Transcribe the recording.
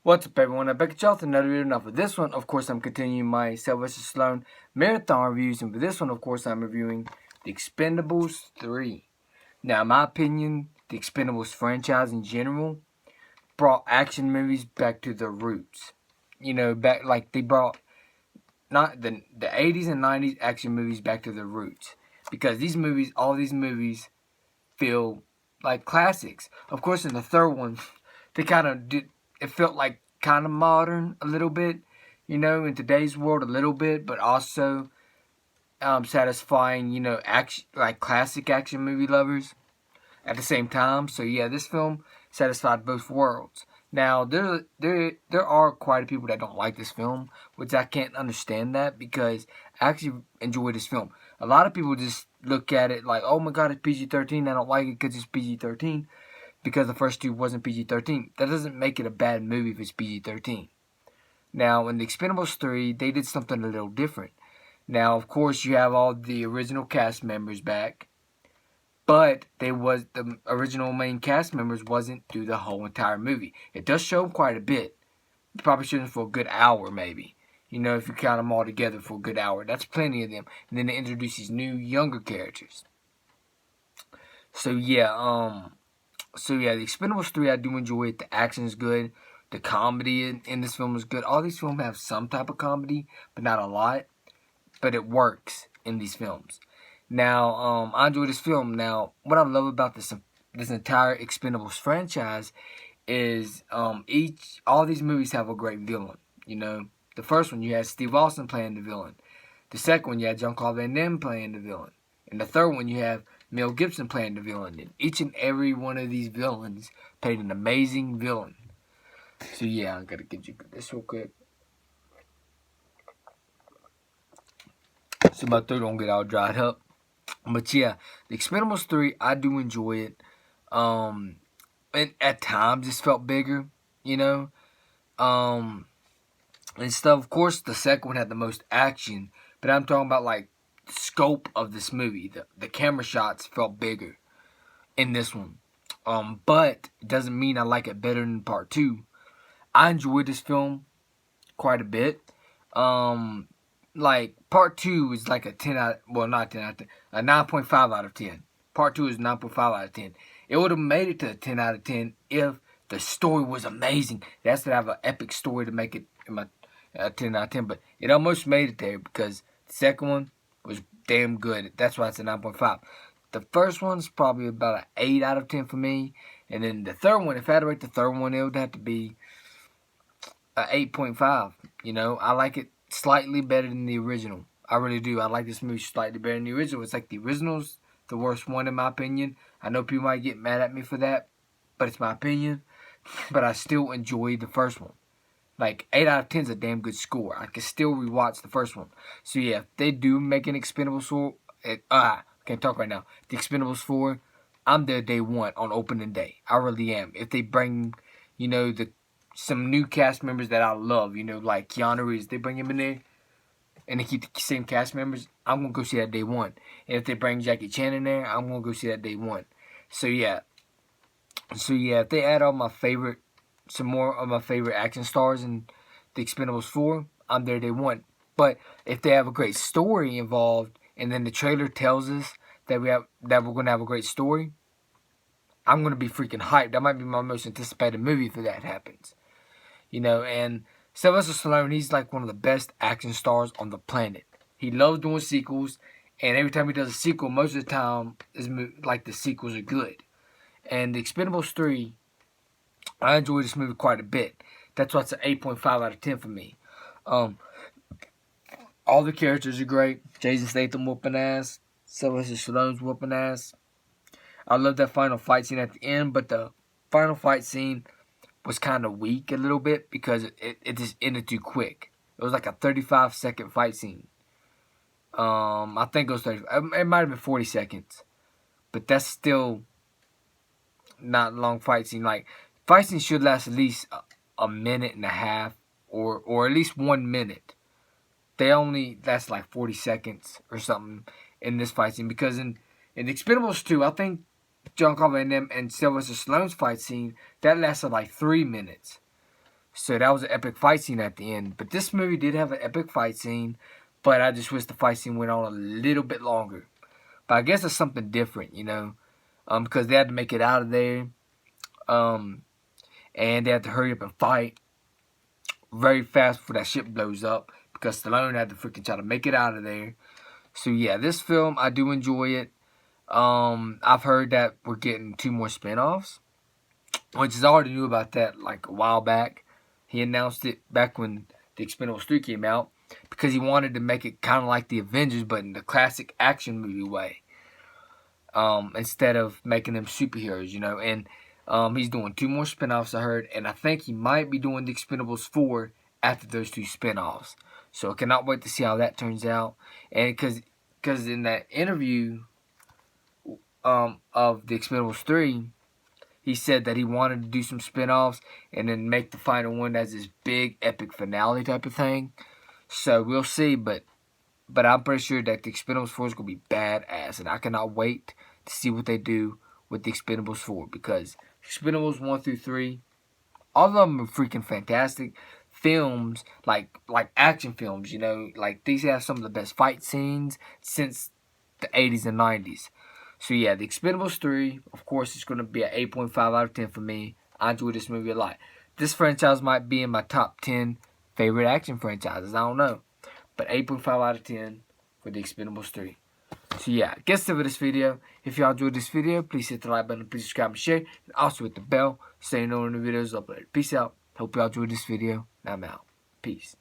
What's up, everyone? I'm back at y'all with another video. Now, for this one, of course, I'm continuing my Sylvester Stallone marathon reviews, and for this one, of course, I'm reviewing The Expendables 3. Now, in my opinion, the Expendables franchise in general brought action movies back to their roots. You know, back like they brought not the 80s and 90s action movies back to their roots, because all these movies, feel like classics. Of course, in the third one, they kind of did. It felt like kind of modern a little bit, in today's world a little bit, but also satisfying, action like classic action movie lovers at the same time. So yeah, this film satisfied both worlds. Now there are quite a few people that don't like this film, which I can't understand that because I actually enjoy this film. A lot of people just look at it like, oh my god, it's PG-13. I don't like it because it's PG-13 because the first two wasn't PG-13. That doesn't make it a bad movie if it's PG-13. Now in The Expendables 3, they did something a little different. Now of course you have all the original cast members back. But the original main cast members wasn't through the whole entire movie. It does show them quite a bit. You probably shouldn't for a good hour, maybe. If you count them all together for a good hour. That's plenty of them. And then they introduce these new, younger characters. So yeah, The Expendables 3, I do enjoy it. The action is good. The comedy in this film is good. All these films have some type of comedy, but not a lot. But it works in these films. Now, I enjoy this film. Now, what I love about this entire Expendables franchise is all these movies have a great villain. The first one you had Steve Austin playing the villain. The second one you had Jean-Claude Van Damme playing the villain. And the third one you have Mel Gibson playing the villain. And each and every one of these villains played an amazing villain. So yeah, I gotta get you this real quick. So my throat don't get all dried up. But yeah, The Expendables 3, I do enjoy it. And at times it felt bigger, And stuff. Of course, the second one had the most action, but I'm talking about like the scope of this movie. The camera shots felt bigger in this one. But it doesn't mean I like it better than part 2. I enjoyed this film quite a bit. Like part 2 is like a 10 out, well not 10 out of 10, a 9.5 out of 10. Part 2 is 9.5 out of 10. It would have made it to a 10 out of 10 if the story was amazing. That's to have an epic story to make it a 10 out of 10. But it almost made it there because the second one was damn good. That's why it's a 9.5. The first one's probably about an 8 out of 10 for me. And then the third one, if I had to rate the third one, it would have to be a 8.5. I like it slightly better than the original. I really do. I like this movie slightly better than the original. It's like the original's the worst one in my opinion. I know people might get mad at me for that, but it's my opinion. But I still enjoy the first one. Like 8 out of 10 is a damn good score. I can still rewatch the first one. So yeah, if they do make an Expendables 4, can't talk right now. The Expendables 4, I'm there day one on opening day. I really am. If they bring, some new cast members that I love, like Keanu Reeves, they bring him in there, and they keep the same cast members, I'm going to go see that day one. And if they bring Jackie Chan in there, I'm going to go see that day one. So yeah, if they add some more of my favorite action stars in The Expendables 4, I'm there day one. But if they have a great story involved, and then the trailer tells us that we're going to have a great story, I'm going to be freaking hyped. That might be my most anticipated movie if that happens. And Sylvester Stallone, he's like one of the best action stars on the planet. He loves doing sequels, and every time he does a sequel, most of the time, the sequels are good. And The Expendables 3, I enjoy this movie quite a bit. That's why it's an 8.5 out of 10 for me. All the characters are great. Jason Statham whooping ass. Sylvester Stallone's whooping ass. I love that final fight scene at the end, but the final fight scene was kind of weak a little bit because it just ended too quick. It was like a 35-second fight scene. I think it was 30. It might have been 40 seconds, but that's still not a long fight scene. Like fight scenes should last at least a minute and a half, or at least 1 minute. They only last like 40 seconds or something in this fight scene because in Expendables 2, I think Jean-Claude Van Damme and Sylvester Stallone's fight scene, that lasted like 3 minutes. So that was an epic fight scene at the end. But this movie did have an epic fight scene, but I just wish the fight scene went on a little bit longer. But I guess it's something different, you know, because they had to make it out of there, and they had to hurry up and fight very fast before that ship blows up, because Stallone had to freaking try to make it out of there. So yeah, this film, I do enjoy it. I've heard that we're getting 2 more spinoffs, which is I already knew about that like a while back. He announced it back when the Expendables 3 came out, because he wanted to make it kind of like the Avengers, but in the classic action movie way. Instead of making them superheroes, you know. And he's doing 2 more spinoffs, I heard, and I think he might be doing the Expendables 4 after those 2 spinoffs. So I cannot wait to see how that turns out. And because in that interview of the Expendables 3, he said that he wanted to do some spinoffs and then make the final one as this big epic finale type of thing. So we'll see, but I'm pretty sure that the Expendables 4 is going to be badass, and I cannot wait to see what they do with the Expendables 4, because Expendables 1 through 3, all of them are freaking fantastic films, like action films, you know. Like, these have some of the best fight scenes since the 80s and 90s. So yeah, the Expendables 3, of course, is going to be an 8.5 out of 10 for me. I enjoy this movie a lot. This franchise might be in my top 10 favorite action franchises. I don't know. But 8.5 out of 10 for the Expendables 3. So yeah, that's it for this video. If y'all enjoyed this video, please hit the like button, please subscribe and share. And also hit the bell so you know when the videos are uploaded. Peace out. Hope y'all enjoyed this video. And I'm out. Peace.